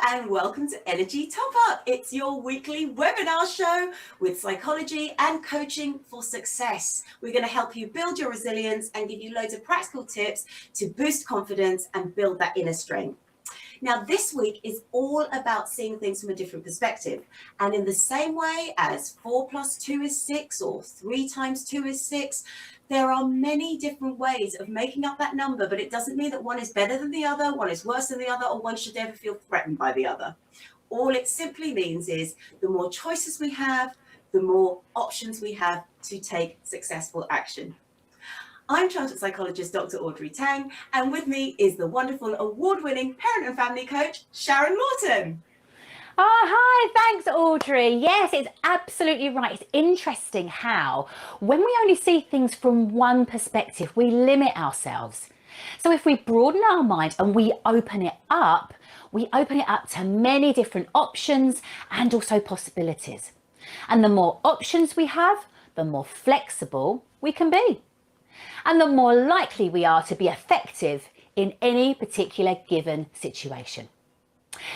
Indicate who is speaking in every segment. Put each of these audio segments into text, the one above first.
Speaker 1: and welcome to Energy Top Up. It's your weekly webinar show with psychology and coaching for success. We're going to help you build your resilience and give you loads of practical tips to boost confidence and build that inner strength. Now, this week is all about seeing things from a different perspective. And in the same way as 4 + 2 is 6 or 3 × 2 is 6, there are many different ways of making up that number, but it doesn't mean that one is better than the other, one is worse than the other, or one should ever feel threatened by the other. All it simply means is the more choices we have, the more options we have to take successful action. I'm childhood psychologist Dr. Audrey Tang, and with me is the wonderful award-winning parent and family coach, Sharon Lawton.
Speaker 2: Oh, hi, thanks, Audrey. Yes, it's absolutely right. It's interesting how when we only see things from one perspective, we limit ourselves. So if we broaden our mind and we open it up to many different options and also possibilities. And the more options we have, the more flexible we can be. And the more likely we are to be effective in any particular given situation.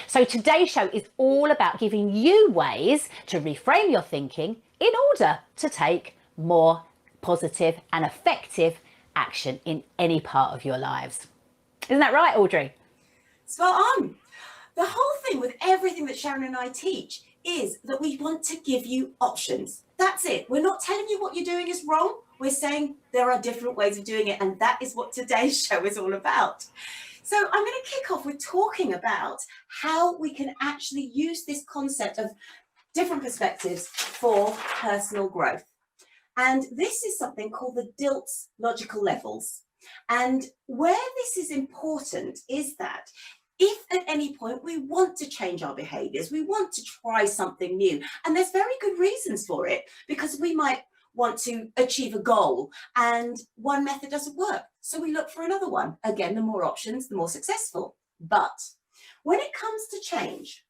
Speaker 2: So today's show is all about giving you ways to reframe your thinking in order to take more positive and effective action in any part of your lives. Isn't that right, Audrey?
Speaker 1: Spot on. The whole thing with everything that Sharon and I teach is that we want to give you options. That's it. We're not telling you what you're doing is wrong. We're saying there are different ways of doing it, and that is what today's show is all about. So I'm going to kick off with talking about how we can actually use this concept of different perspectives for personal growth. And this is something called the DILTS logical levels. And where this is important is that if at any point we want to change our behaviors, we want to try something new, and there's very good reasons for it, because we might want to achieve a goal and one method doesn't work. So we look for another one. Again, the more options, the more successful. But when it comes to change,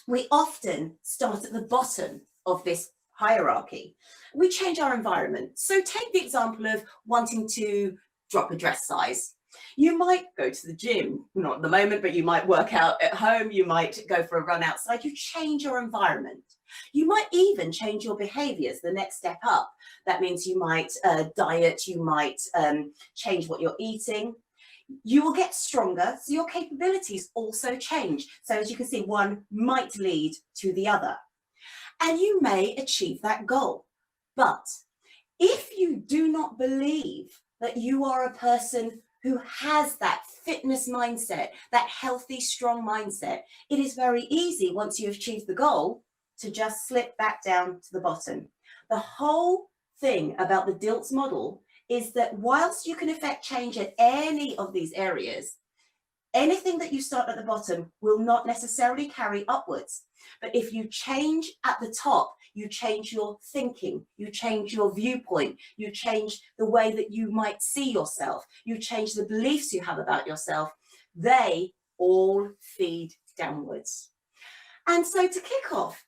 Speaker 1: we often start at the bottom of this hierarchy. We change our environment. So take the example of wanting to drop a dress size. You might go to the gym, not at the moment, but you might work out at home, you might go for a run outside, you change your environment. You might even change your behaviors, the next step up. That means you might diet, you might change what you're eating. You will get stronger, so your capabilities also change. So as you can see, one might lead to the other. And you may achieve that goal. But if you do not believe that you are a person who has that fitness mindset, that healthy, strong mindset, it is very easy once you've achieved the goal to just slip back down to the bottom. The whole thing about the DILTS model is that whilst you can affect change at any of these areas, anything that you start at the bottom will not necessarily carry upwards. But if you change at the top, you change your thinking, you change your viewpoint, you change the way that you might see yourself, you change the beliefs you have about yourself, they all feed downwards. And so to kick off,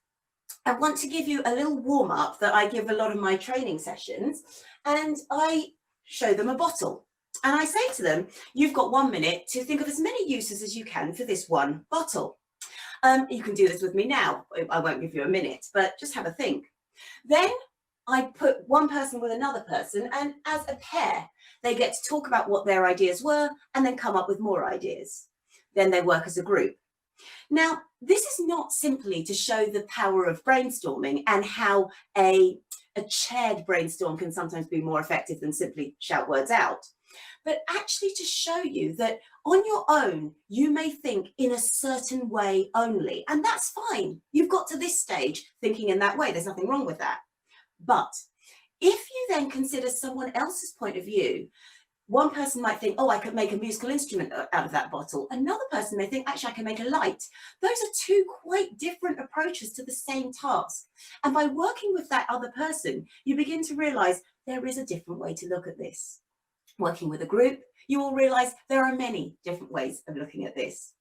Speaker 1: I want to give you a little warm up that I give a lot of my training sessions, and I show them a bottle. And I say to them, you've got 1 minute to think of as many uses as you can for this one bottle. You can do this with me now. I won't give you a minute, but just have a think. Then I put one person with another person, and as a pair, they get to talk about what their ideas were and then come up with more ideas. Then they work as a group. Now, this is not simply to show the power of brainstorming and how a chaired brainstorm can sometimes be more effective than simply shout words out, but actually to show you that on your own, you may think in a certain way only, and that's fine. You've got to this stage thinking in that way. There's nothing wrong with that. But if you then consider someone else's point of view, one person might think, oh, I could make a musical instrument out of that bottle. Another person may think, actually, I can make a light. Those are two quite different approaches to the same task. And by working with that other person, you begin to realize there is a different way to look at this. Working with a group, you will realize there are many different ways of looking at this.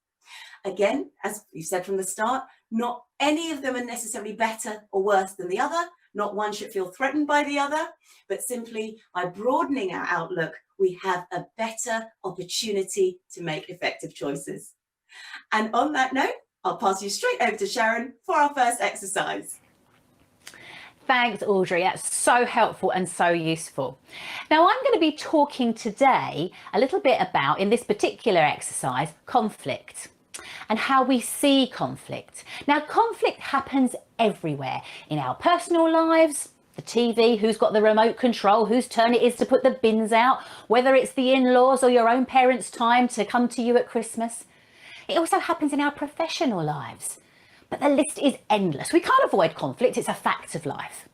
Speaker 1: Again, as we've said from the start, not any of them are necessarily better or worse than the other. Not one should feel threatened by the other, but simply by broadening our outlook, we have a better opportunity to make effective choices. And on that note, I'll pass you straight over to Sharon for our first exercise.
Speaker 2: Thanks, Audrey. That's so helpful and so useful. Now, I'm going to be talking today a little bit about, in this particular exercise, conflict and how we see conflict. Now, conflict happens everywhere in our personal lives, the TV, who's got the remote control, whose turn it is to put the bins out, whether it's the in-laws or your own parents' time to come to you at Christmas. It also happens in our professional lives. But the list is endless. We can't avoid conflict, it's a fact of life.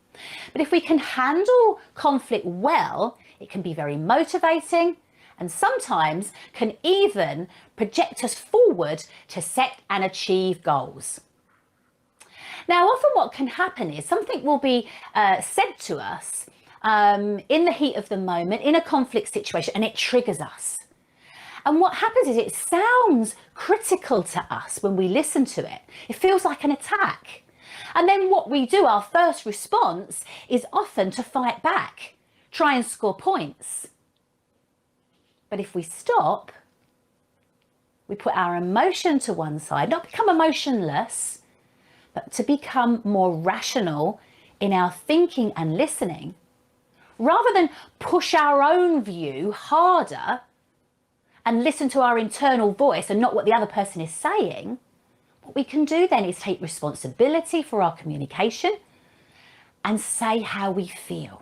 Speaker 2: But if we can handle conflict well, it can be very motivating and sometimes can even project us forward to set and achieve goals. Now, often what can happen is something will be said to us in the heat of the moment, in a conflict situation, and it triggers us. And what happens is it sounds critical to us when we listen to it. It feels like an attack. And then what we do, our first response, is often to fight back, try and score points. But if we stop, we put our emotion to one side, not become emotionless, but to become more rational in our thinking and listening, rather than push our own view harder and listen to our internal voice and not what the other person is saying, what we can do then is take responsibility for our communication and say how we feel.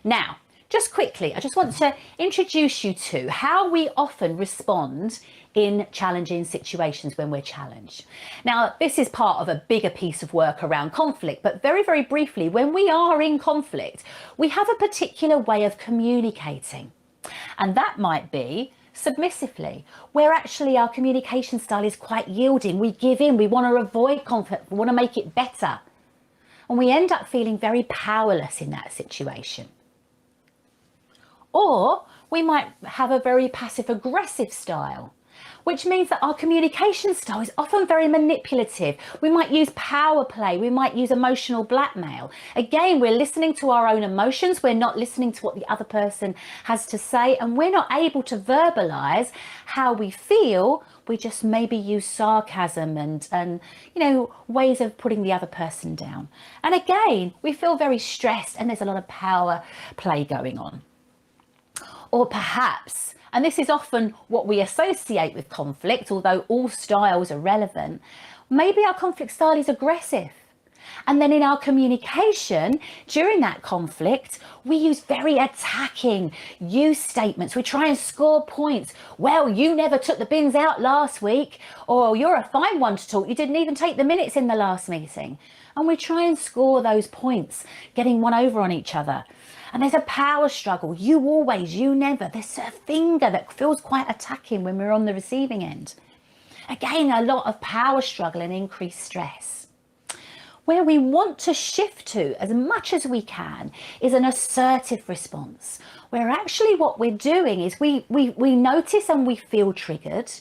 Speaker 2: Now, just quickly, I just want to introduce you to how we often respond in challenging situations when we're challenged. Now, this is part of a bigger piece of work around conflict, but very, very briefly, when we are in conflict, we have a particular way of communicating, and that might be submissively, where actually our communication style is quite yielding. We give in, we want to avoid conflict, we want to make it better. And we end up feeling very powerless in that situation. Or we might have a very passive aggressive style, which means that our communication style is often very manipulative. We might use power play, we might use emotional blackmail. Again, we're listening to our own emotions, we're not listening to what the other person has to say, and we're not able to verbalize how we feel. We just maybe use sarcasm and ways of putting the other person down. And again, we feel very stressed and there's a lot of power play going on. Or perhaps, and this is often what we associate with conflict, although all styles are relevant, maybe our conflict style is aggressive. And then in our communication during that conflict, we use very attacking use statements. We try and score points. Well, you never took the bins out last week, or you're a fine one to talk. You didn't even take the minutes in the last meeting. And we try and score those points, getting one over on each other. And there's a power struggle. You always, you never. There's a finger that feels quite attacking when we're on the receiving end. Again, a lot of power struggle and increased stress. Where we want to shift to as much as we can is an assertive response, where actually what we're doing is we notice and we feel triggered.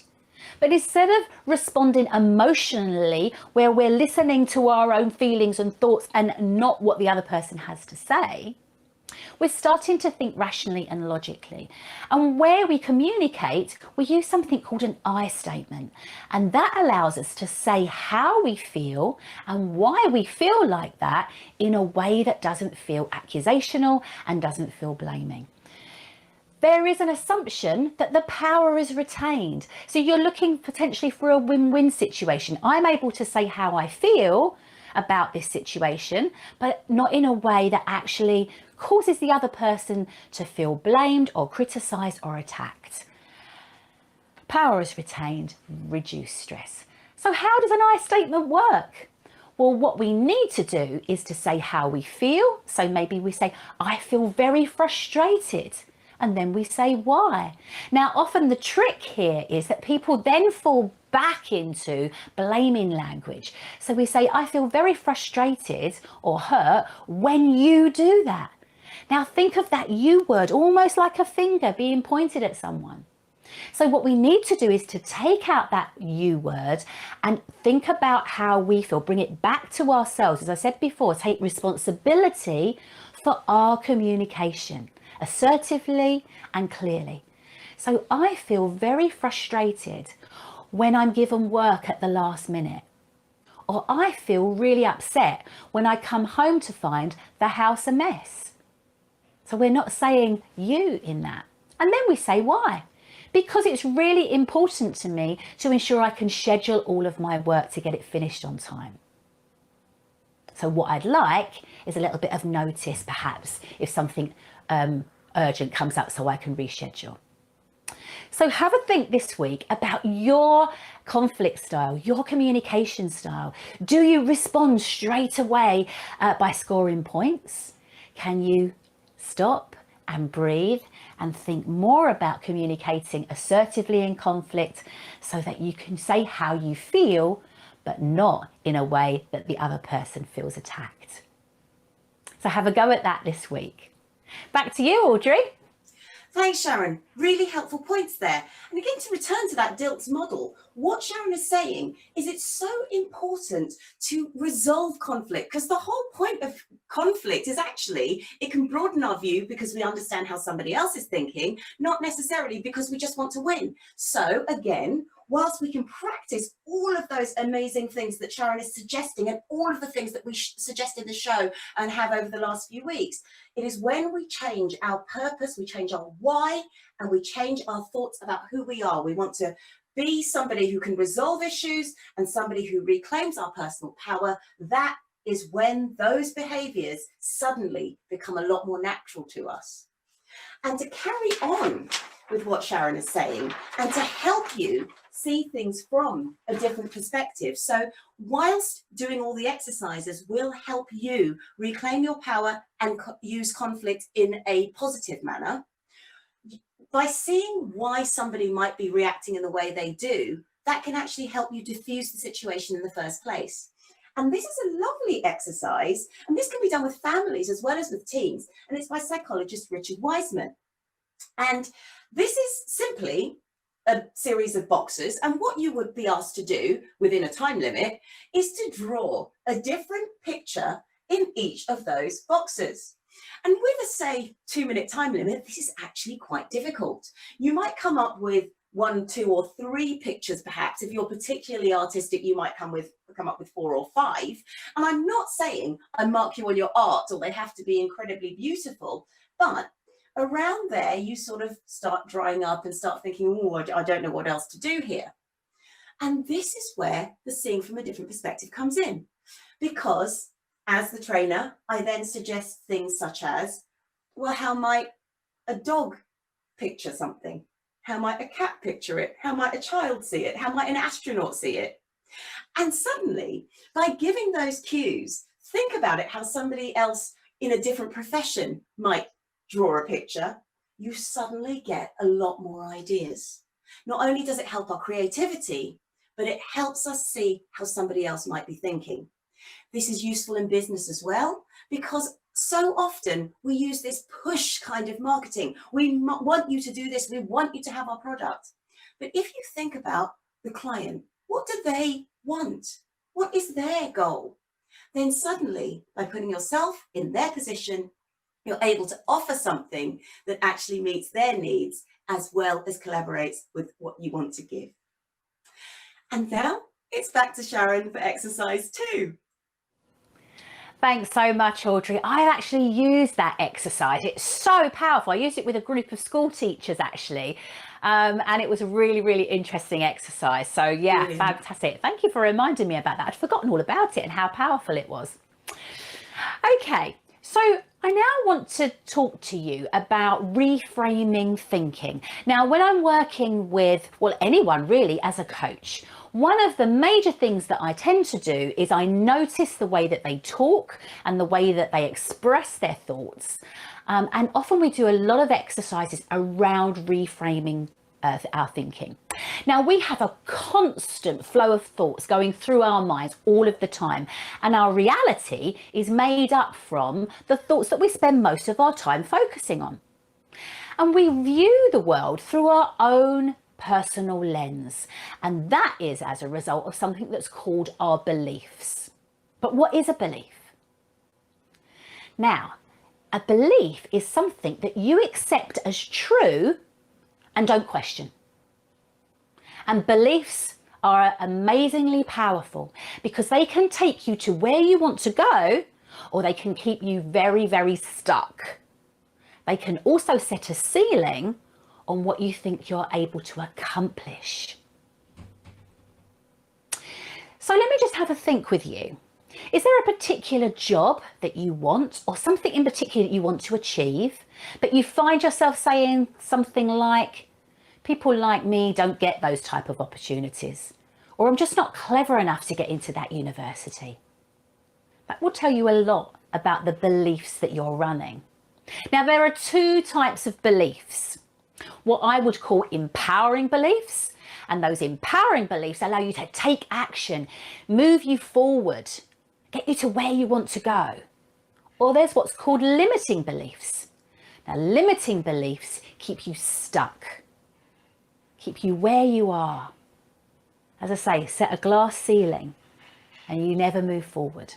Speaker 2: But instead of responding emotionally, where we're listening to our own feelings and thoughts and not what the other person has to say, we're starting to think rationally and logically. And where we communicate, we use something called an I statement. And that allows us to say how we feel and why we feel like that in a way that doesn't feel accusational and doesn't feel blaming. There is an assumption that the power is retained. So you're looking potentially for a win-win situation. I'm able to say how I feel about this situation, but not in a way that actually causes the other person to feel blamed or criticized or attacked. Power is retained, reduce stress. So how does an I statement work? Well, what we need to do is to say how we feel. So maybe we say, I feel very frustrated. And then we say why. Now, often the trick here is that people then fall back into blaming language. So we say, I feel very frustrated or hurt when you do that. Now think of that you word almost like a finger being pointed at someone. So what we need to do is to take out that you word and think about how we feel, bring it back to ourselves. As I said before, take responsibility for our communication assertively and clearly. So I feel very frustrated when I'm given work at the last minute. or I feel really upset when I come home to find the house a mess. So we're not saying you in that. And then we say why. Because it's really important to me to ensure I can schedule all of my work to get it finished on time. So what I'd like is a little bit of notice, perhaps, if something urgent comes up so I can reschedule. So have a think this week about your conflict style, your communication style. Do you respond straight away by scoring points? Can you stop and breathe and think more about communicating assertively in conflict so that you can say how you feel, but not in a way that the other person feels attacked? So have a go at that this week. Back to you, Audrey.
Speaker 1: Thanks, Sharon. Really helpful points there. And again, to return to that DILTS model, what Sharon is saying is it's so important to resolve conflict, because the whole point of conflict is actually it can broaden our view because we understand how somebody else is thinking, not necessarily because we just want to win. So again, whilst we can practice all of those amazing things that Sharon is suggesting and all of the things that we suggest in the show and have over the last few weeks, it is when we change our purpose, we change our why, and we change our thoughts about who we are. We want to be somebody who can resolve issues and somebody who reclaims our personal power. That is when those behaviors suddenly become a lot more natural to us. And to carry on with what Sharon is saying and to help you see things from a different perspective. So whilst doing all the exercises will help you reclaim your power and use conflict in a positive manner, by seeing why somebody might be reacting in the way they do, that can actually help you diffuse the situation in the first place. And this is a lovely exercise, and this can be done with families as well as with teens, and it's by psychologist Richard Wiseman. And this is simply a series of boxes, and what you would be asked to do within a time limit is to draw a different picture in each of those boxes. And with a, say, 2-minute time limit, this is actually quite difficult. You might come up with 1, 2, or 3 pictures, perhaps. If you're particularly artistic, you might come up with 4 or 5. And I'm not saying I mark you on your art or they have to be incredibly beautiful, but around there, you sort of start drying up and start thinking, oh, I don't know what else to do here. And this is where the seeing from a different perspective comes in. Because as the trainer, I then suggest things such as, well, how might a dog picture something? How might a cat picture it? How might a child see it? How might an astronaut see it? And suddenly, by giving those cues, think about it, how somebody else in a different profession might draw a picture. You suddenly get a lot more ideas. Not only does it help our creativity, but it helps us see how somebody else might be thinking. This is useful in business as well, because so often we use this push kind of marketing. We want you to do this. We want you to have our product. But if you think about the client, what do they want? What is their goal? Then suddenly, by putting yourself in their position, you're able to offer something that actually meets their needs as well as collaborates with what you want to give. And now it's back to Sharon for exercise 2.
Speaker 2: Thanks so much, Audrey. I actually used that exercise. It's so powerful. I used it with a group of school teachers, actually. And it was a really, really interesting exercise. So yeah, brilliant. Fantastic. Thank you for reminding me about that. I'd forgotten all about it and how powerful it was. Okay, so I now want to talk to you about reframing thinking. Now, when I'm working with, well, anyone really as a coach, one of the major things that I tend to do is I notice the way that they talk and the way that they express their thoughts. And often we do a lot of exercises around reframing our thinking. Now, we have a constant flow of thoughts going through our minds all of the time, and our reality is made up from the thoughts that we spend most of our time focusing on. And we view the world through our own personal lens, and that is as a result of something that's called our beliefs. But what is a belief? Now, a belief is something that you accept as true and don't question. And beliefs are amazingly powerful because they can take you to where you want to go, or they can keep you very, very stuck. They can also set a ceiling on what you think you're able to accomplish. So let me just have a think with you. Is there a particular job that you want, or something in particular that you want to achieve, but you find yourself saying something like, people like me don't get those type of opportunities, or I'm just not clever enough to get into that university? That will tell you a lot about the beliefs that you're running. Now, there are two types of beliefs, what I would call empowering beliefs, and those empowering beliefs allow you to take action, move you forward, get you to where you want to go. Or there's what's called limiting beliefs. Now, limiting beliefs keep you stuck, keep you where you are. As I say, set a glass ceiling and you never move forward.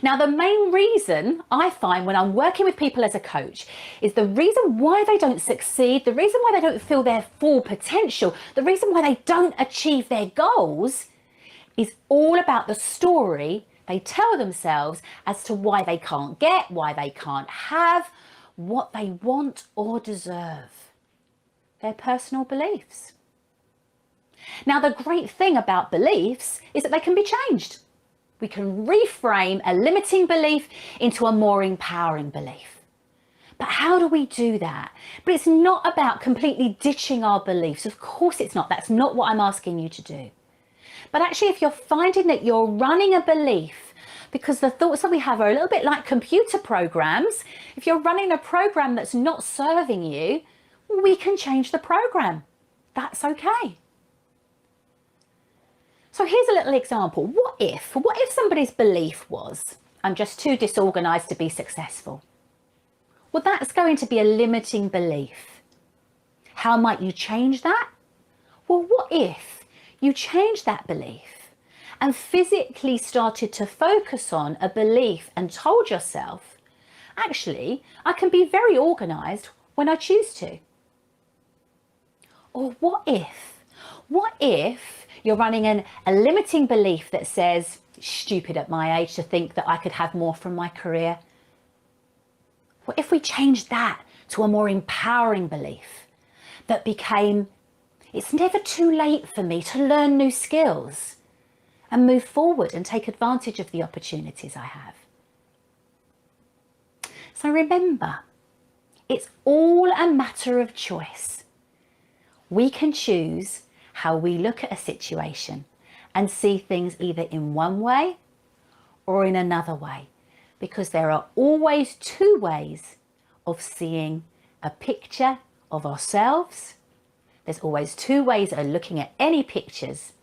Speaker 2: Now, the main reason I find when I'm working with people as a coach is the reason why they don't succeed, the reason why they don't feel their full potential, the reason why they don't achieve their goals is all about the story they tell themselves as to why they can't get, why they can't have, what they want or deserve. Their personal beliefs. Now, the great thing about beliefs is that they can be changed. We can reframe a limiting belief into a more empowering belief. But how do we do that? But it's not about completely ditching our beliefs. Of course it's not. That's not what I'm asking you to do. But actually, if you're finding that you're running a belief because the thoughts that we have are a little bit like computer programs, if you're running a program that's not serving you, we can change the program. That's okay. So here's a little example. What if somebody's belief was, I'm just too disorganized to be successful? Well, that's going to be a limiting belief. How might you change that? Well, what if you changed that belief and physically started to focus on a belief and told yourself, actually, I can be very organized when I choose to? Or what if you're running a limiting belief that says, stupid at my age to think that I could have more from my career? What if we changed that to a more empowering belief that became, it's never too late for me to learn new skills and move forward and take advantage of the opportunities I have? So remember, it's all a matter of choice. We can choose how we look at a situation and see things either in one way or in another way, because there are always two ways of seeing a picture of ourselves. There's always two ways of looking at any pictures,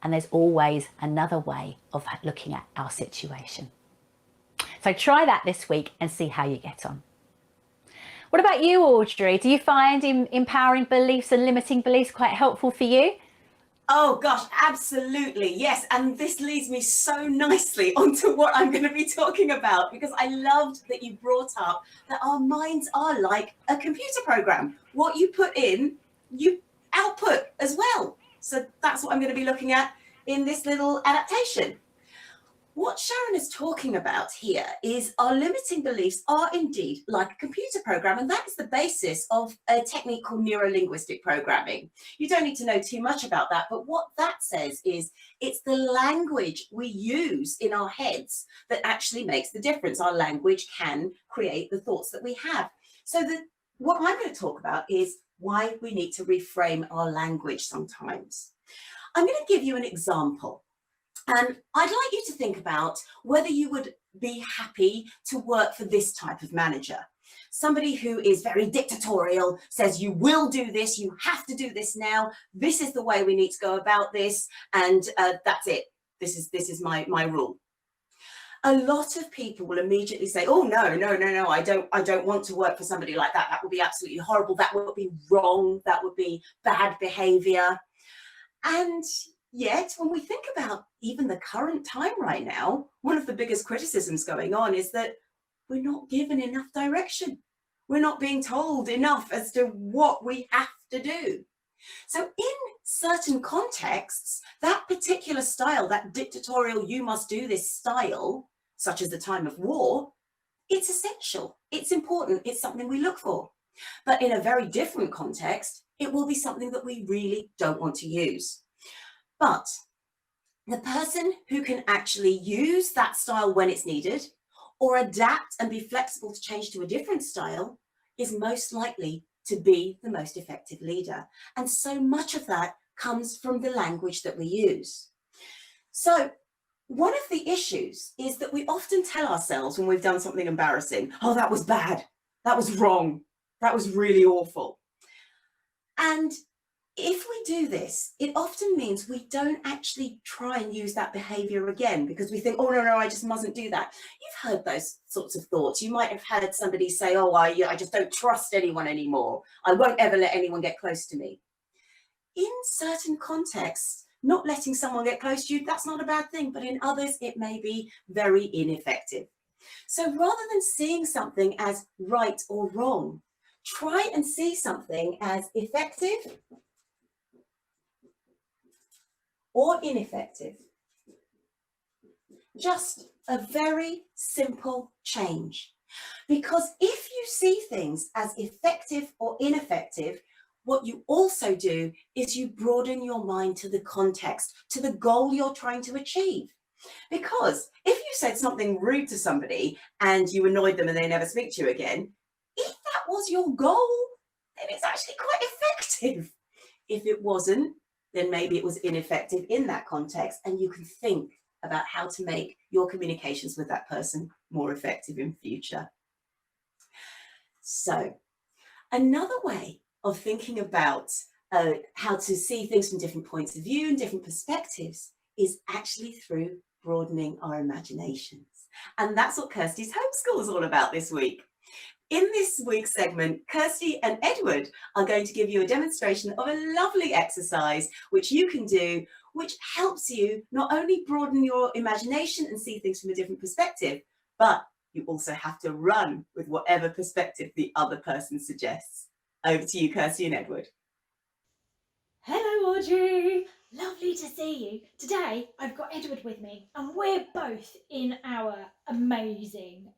Speaker 2: and there's always another way of looking at our situation. So try that this week and see how you get on. What about you, Audrey? Do you find empowering beliefs and limiting beliefs quite helpful for you?
Speaker 1: Oh gosh, absolutely. Yes. And this leads me so nicely onto what I'm going to be talking about, because I loved that you brought up that our minds are like a computer program. What you put in, you output as well. So that's what I'm going to be looking at in this little adaptation. What Sharon is talking about here is our limiting beliefs are indeed like a computer program, and that is the basis of a technique called neuro-linguistic programming. You don't need to know too much about that, but what that says is it's the language we use in our heads that actually makes the difference. Our language can create the thoughts that we have. So what I'm going to talk about is why we need to reframe our language sometimes. I'm going to give you an example. And I'd like you to think about whether you would be happy to work for this type of manager. Somebody who is very dictatorial, says you will do this, you have to do this now, this is the way we need to go about this, and that's it. This is my rule. A lot of people will immediately say, oh, no, I don't want to work for somebody like that. That would be absolutely horrible. That would be wrong. That would be bad behavior. And yet, when we think about even the current time right now, one of the biggest criticisms going on is that we're not given enough direction. We're not being told enough as to what we have to do. So in certain contexts, that particular style, that dictatorial, you must do this style, such as the time of war, it's essential, it's important, it's something we look for. But in a very different context, it will be something that we really don't want to use. But the person who can actually use that style when it's needed, or adapt and be flexible to change to a different style, is most likely to be the most effective leader. And so much of that comes from the language that we use. So one of the issues is that we often tell ourselves when we've done something embarrassing, oh, that was bad, that was wrong, that was really awful. And if we do this, it often means we don't actually try and use that behavior again, because we think, oh, no, I just mustn't do that. You've heard those sorts of thoughts. You might have heard somebody say, oh, I just don't trust anyone anymore. I won't ever let anyone get close to me. In certain contexts, not letting someone get close to you, that's not a bad thing, but in others, it may be very ineffective. So rather than seeing something as right or wrong, try and see something as effective or ineffective. Just a very simple change. Because if you see things as effective or ineffective, what you also do is you broaden your mind to the context, to the goal you're trying to achieve. Because if you said something rude to somebody and you annoyed them and they never speak to you again, if that was your goal, then it's actually quite effective. If it wasn't, then maybe it was ineffective in that context, and you can think about how to make your communications with that person more effective in future. So another way of thinking about how to see things from different points of view and different perspectives is actually through broadening our imaginations. And that's what Kirsty's Homeschool is all about this week. In this week's segment, Kirsty and Edward are going to give you a demonstration of a lovely exercise which you can do, which helps you not only broaden your imagination and see things from a different perspective, but you also have to run with whatever perspective the other person suggests. Over to you, Kirsty and Edward.
Speaker 3: Hello, Audrey. Lovely to see you. Today, I've got Edward with me, and we're both in our amazing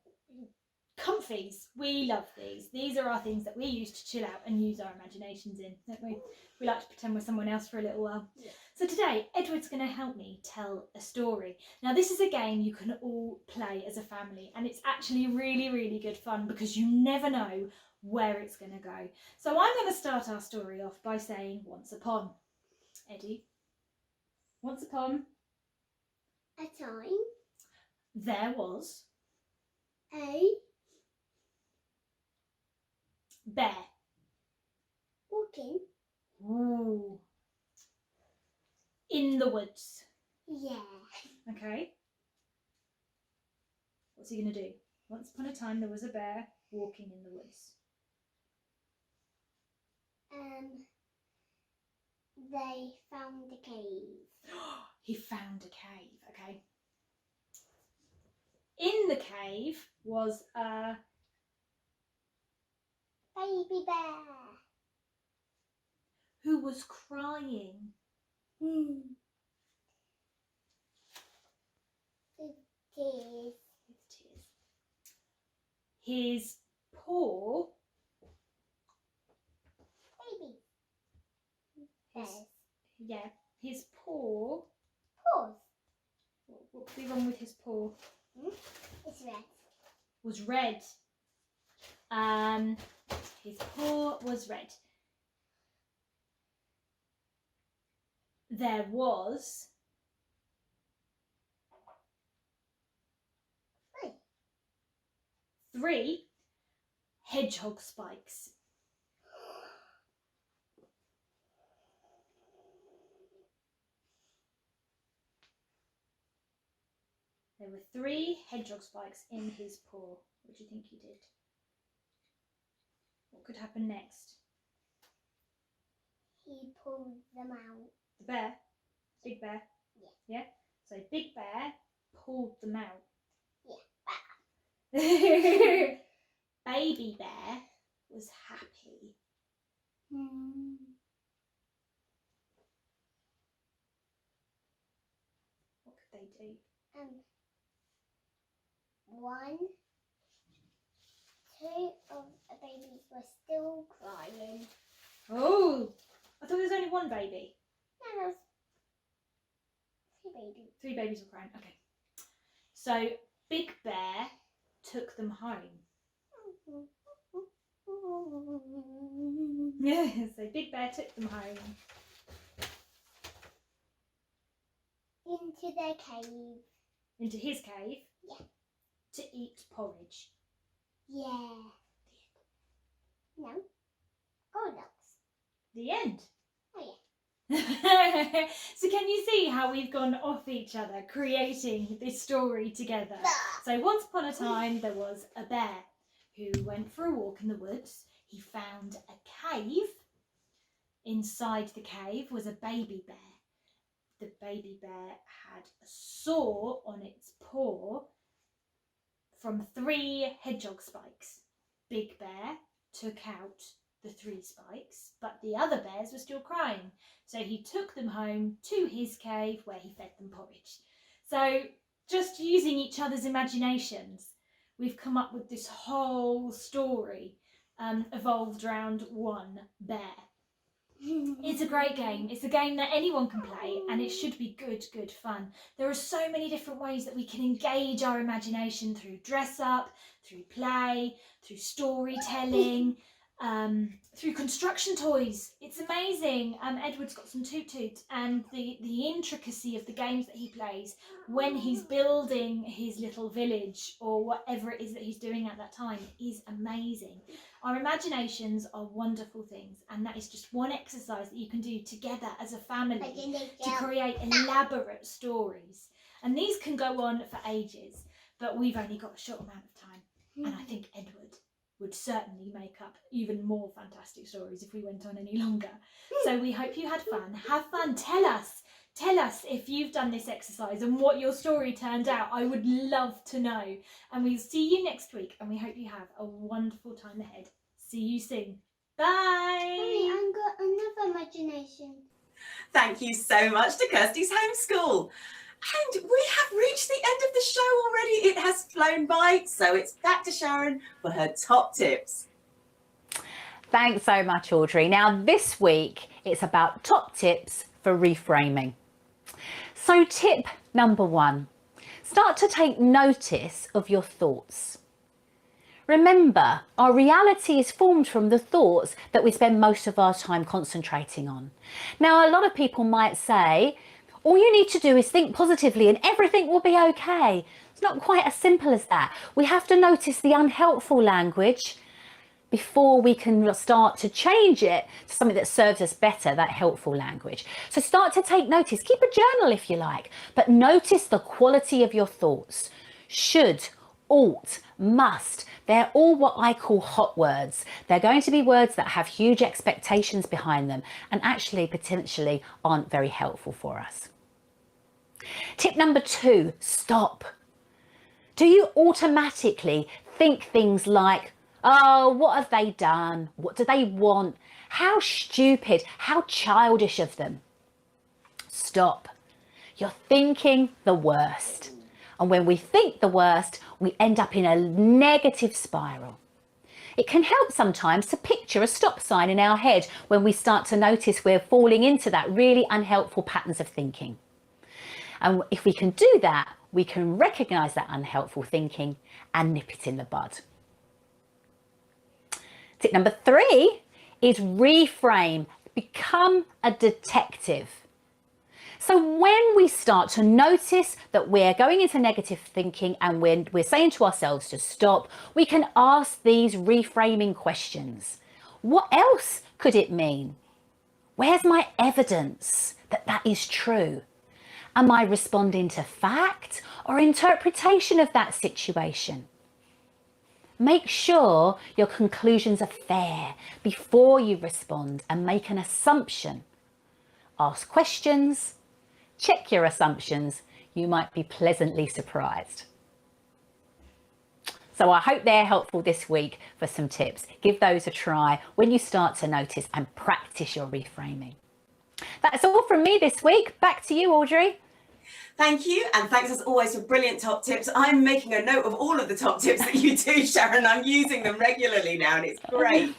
Speaker 3: comfies. We love these. These are our things that we use to chill out and use our imaginations in, don't we? We like to pretend we're someone else for a little while. Yeah. So today, Edward's going to help me tell a story. Now, this is a game you can all play as a family, and it's actually really, really good fun because you never know where it's going to go. So I'm going to start our story off by saying once upon. Eddie, once upon
Speaker 4: a time
Speaker 3: there was
Speaker 4: a
Speaker 3: bear
Speaker 4: walking.
Speaker 3: Ooh. In the woods.
Speaker 4: Yeah.
Speaker 3: Okay. What's he going to do? Once upon a time there was a bear walking in the woods.
Speaker 4: They found a cave.
Speaker 3: He found a cave. Okay. In the cave was a
Speaker 4: Baby bear.
Speaker 3: who was crying.
Speaker 4: With tears.
Speaker 3: With tears. His paw.
Speaker 4: Baby. Bears.
Speaker 3: Yeah, his paw.
Speaker 4: Paws.
Speaker 3: What could be wrong with his paw?
Speaker 4: It's red.
Speaker 3: Was red. His paw was red. There was three hedgehog spikes. There were three hedgehog spikes in his paw. What do you think he did? What could happen next?
Speaker 4: He pulled them out.
Speaker 3: The bear? Big bear?
Speaker 4: Yeah.
Speaker 3: Yeah? So Big Bear pulled them out.
Speaker 4: Yeah.
Speaker 3: Baby Bear was happy. they do?
Speaker 4: One, two of the babies were still crying.
Speaker 3: Oh, I thought there was only one baby.
Speaker 4: No, there was two babies.
Speaker 3: 3 babies were crying. Okay. So Big Bear took them home. Yeah, so Big Bear took them home.
Speaker 4: Into their cave.
Speaker 3: Into his cave.
Speaker 4: Yeah.
Speaker 3: To eat porridge.
Speaker 4: Yeah. No. Goldilocks.
Speaker 3: The end.
Speaker 4: Oh
Speaker 3: So can you see how we've gone off each other creating this story together?
Speaker 4: yeah.
Speaker 3: So once upon a time there was a bear who went for a walk in the woods. He found a cave. Inside the cave was a baby bear. The baby bear had a sore on its paw from 3 hedgehog spikes. Big Bear took out the 3 spikes, but the other bears were still crying. So he took them home to his cave where he fed them porridge. So just using each other's imaginations, we've come up with this whole story evolved around one bear. It's a great game. It's a game that anyone can play, and it should be good fun. There are so many different ways that we can engage our imagination through dress up, through play, through storytelling, through construction toys. It's amazing. Edward's got some toot toot, and the intricacy of the games that he plays when he's building his little village or whatever it is that he's doing at that time is amazing. Our imaginations are wonderful things, and that is just one exercise that you can do together as a family to create elaborate stories. And these can go on for ages, but we've only got a short amount of time, and I think Edward would certainly make up even more fantastic stories if we went on any longer. So we hope you had fun. Have fun. Tell us if you've done this exercise and what your story turned out. I would love to know. And we'll see you next week, and we hope you have a wonderful time ahead. See you soon. Bye.
Speaker 4: Mommy, I've got another imagination.
Speaker 1: Thank you so much to Kirsty's Homeschool. And we have reached the end of the show already. It has flown by, so it's back to Sharon for her top tips.
Speaker 2: Thanks so much, Audrey. Now, this week, it's about top tips for reframing. So tip number 1, start to take notice of your thoughts. Remember, our reality is formed from the thoughts that we spend most of our time concentrating on. Now, a lot of people might say, all you need to do is think positively and everything will be okay. It's not quite as simple as that. We have to notice the unhelpful language before we can start to change it to something that serves us better, that helpful language. So start to take notice. Keep a journal if you like, but notice the quality of your thoughts. Should, ought, must, they're all what I call hot words. They're going to be words that have huge expectations behind them and actually potentially aren't very helpful for us. Tip number 2, stop. Do you automatically think things like, oh, what have they done? What do they want? How stupid, how childish of them. Stop. You're thinking the worst. And when we think the worst, we end up in a negative spiral. It can help sometimes to picture a stop sign in our head when we start to notice we're falling into that really unhelpful patterns of thinking. And if we can do that, we can recognize that unhelpful thinking and nip it in the bud. Tip number 3 is reframe. Become a detective. So when we start to notice that we're going into negative thinking and we're saying to ourselves to stop, we can ask these reframing questions. What else could it mean? Where's my evidence that that is true? Am I responding to fact or interpretation of that situation? Make sure your conclusions are fair before you respond and make an assumption. Ask questions, check your assumptions. You might be pleasantly surprised. So I hope they're helpful this week for some tips. Give those a try when you start to notice and practice your reframing. That's all from me this week. Back to you, Audrey.
Speaker 1: Thank you, and thanks as always for brilliant top tips. I'm making a note of all of the top tips that you do, Sharon. I'm using them regularly now, and it's great.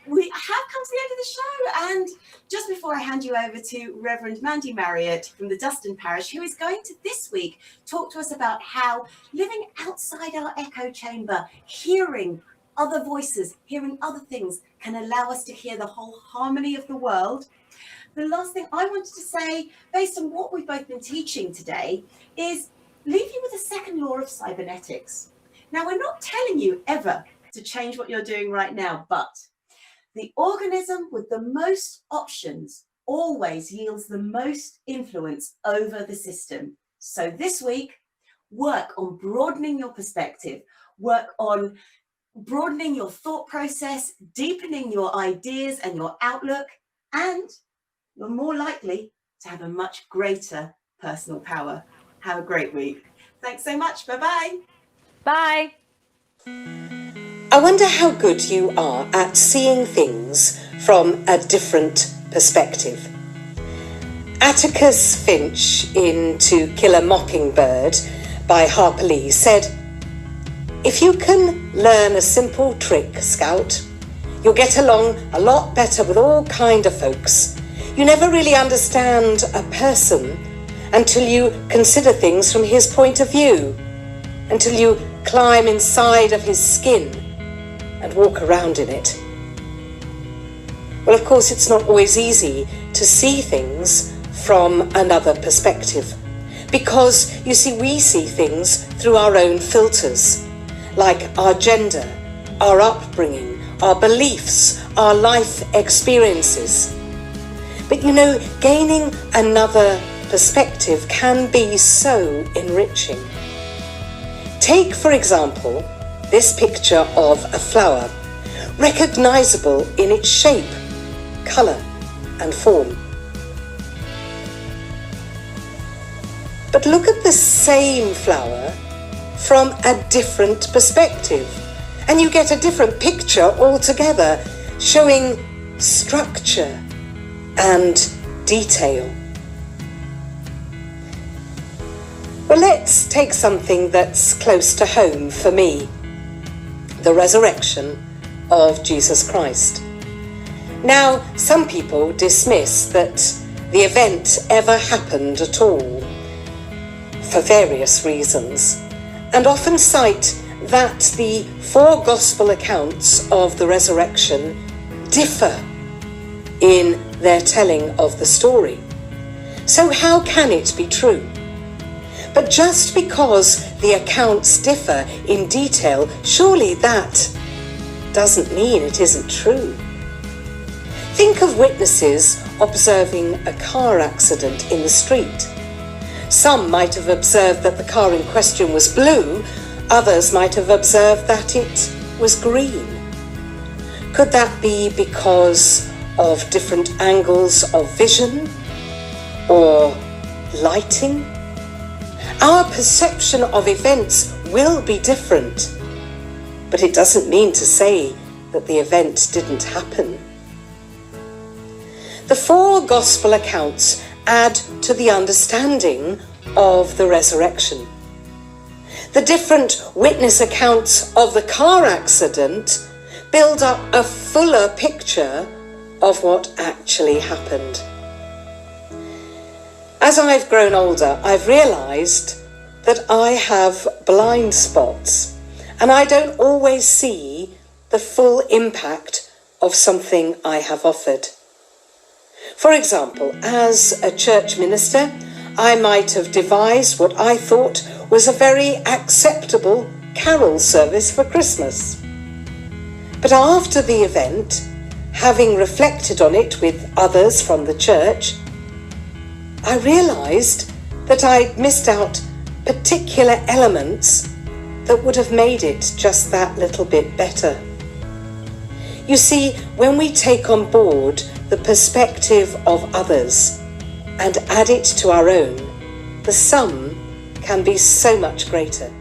Speaker 1: We have come to the end of the show, and just before I hand you over to Reverend Mandy Marriott from the Dustin Parish, who is going to this week talk to us about how living outside our echo chamber, hearing other voices, hearing other things, can allow us to hear the whole harmony of the world. The last thing I wanted to say, based on what we've both been teaching today, is leave you with a second law of cybernetics. Now, we're not telling you ever to change what you're doing right now, but the organism with the most options always yields the most influence over the system. So this week, work on broadening your perspective, work on broadening your thought process, deepening your ideas and your outlook, and you're more likely to have a much greater personal power. Have a great week. Thanks so much. Bye-bye.
Speaker 2: Bye.
Speaker 5: I wonder how good you are at seeing things from a different perspective. Atticus Finch in To Kill a Mockingbird by Harper Lee said, "If you can learn a simple trick, Scout, you'll get along a lot better with all kind of folks. You never really understand a person until you consider things from his point of view, until you climb inside of his skin and walk around in it." Well, of course, it's not always easy to see things from another perspective, because, you see, we see things through our own filters, like our gender, our upbringing, our beliefs, our life experiences. But you know, gaining another perspective can be so enriching. Take, for example, this picture of a flower, recognizable in its shape, color, and form. But look at the same flower from a different perspective, and you get a different picture altogether, showing structure and detail. Well, let's take something that's close to home for me, the resurrection of Jesus Christ. Now, some people dismiss that the event ever happened at all, for various reasons, and often cite that the 4 gospel accounts of the resurrection differ in their telling of the story. So how can it be true? But just because the accounts differ in detail, surely that doesn't mean it isn't true. Think of witnesses observing a car accident in the street. Some might have observed that the car in question was blue, others might have observed that it was green. Could that be because of different angles of vision or lighting? Our perception of events will be different, but it doesn't mean to say that the event didn't happen. The 4 gospel accounts add to the understanding of the resurrection. The different witness accounts of the car accident build up a fuller picture of what actually happened. As I've grown older, I've realised that I have blind spots, and I don't always see the full impact of something I have offered. For example, as a church minister, I might have devised what I thought was a very acceptable carol service for Christmas. But after the event, having reflected on it with others from the church, I realised that I'd missed out particular elements that would have made it just that little bit better. You see, when we take on board the perspective of others and add it to our own, the sum can be so much greater.